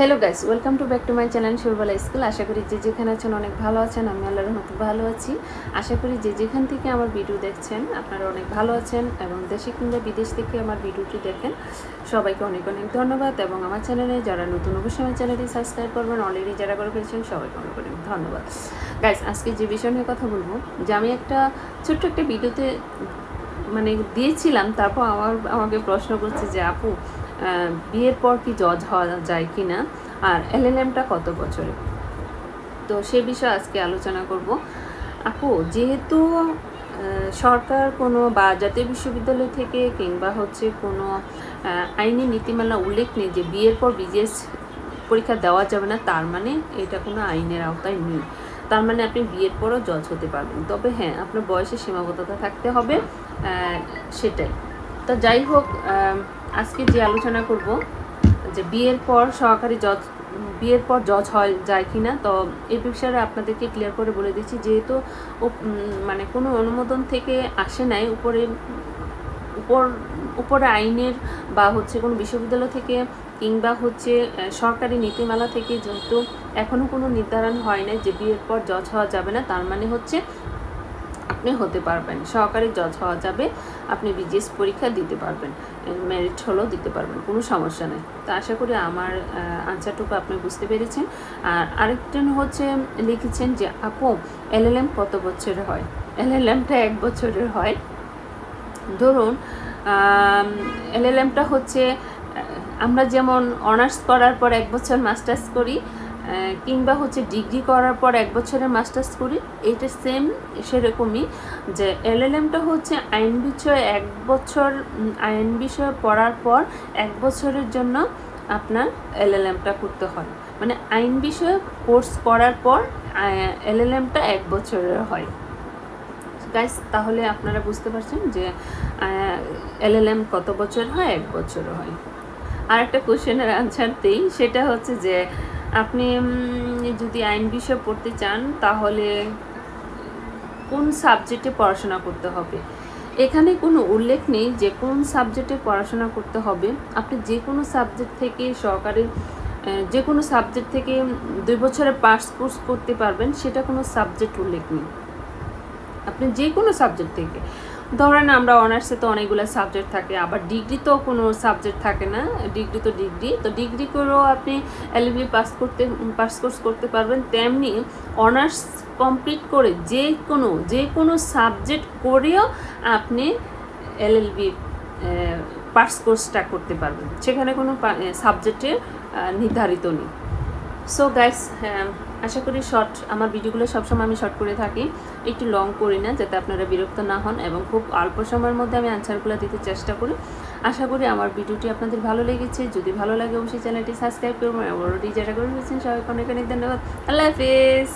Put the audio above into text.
Hello guys welcome to back to my channel Surbala school. आशा करी जे जेखाने आছেন অনেক ভালো আছেন। আমি আল্লাহর রহমতে ভালো আছি। আশা করি যে যেখান থেকে আমার ভিডিও দেখছেন আপনারা অনেক ভালো আছেন এবং দেশে কিংবা বিদেশ থেকে আমার ভিডিওটি দেখেন সবাইকে অনেক অনেক ধন্যবাদ। এবং আমার চ্যানেলে যারা নতুন অবশ্যই আমার চ্যানেলটি সাবস্ক্রাইব করবেন, অলরেডি যারা করে ফেলেছেন সবাইকে অনেক অনেক ধন্যবাদ। গাইস আজকে যে বিষয় নিয়ে কথা বলবো, যে আমি একটা ছোট্ট একটা ভিডিওতে মানে দিয়েছিলাম, তারপর আমাকে প্রশ্ন করছে যে আপু বিয়ের পর কি জজ হওয়া যায় কি না, আর এলএলএমটা কত বছরে। তো সে বিষয়ে আজকে আলোচনা করব। আপু যেহেতু সরকার কোনো বা জাতীয় বিশ্ববিদ্যালয় থেকে কিংবা হচ্ছে কোনো আইনি নীতিমালা উল্লেখ নেই যে বিয়ের পর বিজিএস পরীক্ষা দেওয়া যাবে না, তার মানে এটা কোনো আইনের আওতায় নেই। তার মানে আপনি বিয়ের পরও জজ হতে পারবেন, তবে হ্যাঁ আপনার বয়সের সীমাবদ্ধতা থাকতে হবে, সেটাই। তো যাই হোক, আজকে যে আলোচনা করব যে বিয়ের পর সহকারী জজ, বিয়ের পর জজ হয় যায় কি না, তো এই বিষয়ে আপনাদেরকে ক্লিয়ার করে বলে দিচ্ছি। যেহেতু মানে কোনো অনুমোদন থেকে আসে নাই, উপরে আইনের বা হচ্ছে কোনো বিশ্ববিদ্যালয় থেকে কিংবা হচ্ছে সরকারি নীতিমালা থেকে যেহেতু এখনও কোনো নির্ধারণ হয় না যে বিয়ের পর জজ হওয়া যাবে না, তার মানে হচ্ছে আপনি হতে পারবেন, সহকারী জজ হওয়া যাবে, আপনি বিজিএস পরীক্ষা দিতে পারবেন, মেরিট হলেও দিতে পারবেন, কোনো সমস্যা নেই। তো আশা করি আমার আনসারটুকু আপনি বুঝতে পেরেছেন। আর আরেকজন হচ্ছে লিখেছেন যে আপু এলএলএম কত বছরের হয়। এলএলএমটা 1 বছরের হয়। ধরুন এলএলএমটা হচ্ছে আমরা যেমন অনার্স করার পর 1 বছর মাস্টার্স করি, কিংবা হচ্ছে ডিগ্রি করার পর 1 বছরের মাস্টার্স করি, এইটা সেম সেরকমই যে এলএলএমটা হচ্ছে আইন বিষয়ে 1 বছর, আইন বিষয়ে পড়ার পর 1 বছরের জন্য আপনার এলএলএমটা করতে হয়। মানে আইন বিষয়ে কোর্স করার পর এলএলএমটা 1 বছরের হয়। গাইস তাহলে আপনারা বুঝতে পারছেন যে এলএলএম কত বছর হয়, 1 বছর হয়। আর একটা কোশ্চেনের আনসার দিই, সেটা হচ্ছে যে আপনি যদি আইন বিষয় পড়তে চান তাহলে কোন সাবজেক্টে পড়াশোনা করতে হবে। এখানে কোনো উল্লেখ নেই যে কোন সাবজেক্টে পড়াশোনা করতে হবে। আপনি যে কোনো সাবজেক্ট থেকে সহকারী যে কোনো সাবজেক্ট থেকে 2 বছরে পাস কোর্স করতে পারবেন, সেটা কোনো সাবজেক্ট উল্লেখ নেই। আপনি যে কোনো সাবজেক্ট থেকে, ধরেন আমরা অনার্সে তো অনেকগুলো সাবজেক্ট থাকে, আবার ডিগ্রি তো কোনো সাবজেক্ট থাকে না, ডিগ্রি তো ডিগ্রি করেও আপনি এলএলবি পাস কোর্স করতে পারবেন। তেমনি অনার্স কমপ্লিট করে যে কোনো সাবজেক্ট করেও আপনি এলএলবি পাস কোর্সটা করতে পারবেন, সেখানে কোনো সাবজেক্টে নির্ধারিত নেই। সো গাইস আশা করি আমার ভিডিওগুলো সবসময় আমি শর্ট করে থাকি, একটু লং করি না, যাতে আপনারা বিরক্ত না হন, এবং খুব অল্প সময়ের মধ্যে আমি আনসারগুলো দিতে চেষ্টা করি। আশা করি আমার ভিডিওটি আপনাদের ভালো লেগেছে। যদি ভালো লাগে অবশ্যই চ্যানেলটি সাবস্ক্রাইব করবেন, অলরেডি যারা করে ফেলেছেন সবাইকে অনেক অনেক ধন্যবাদ। আল্লাহ হাফেজ।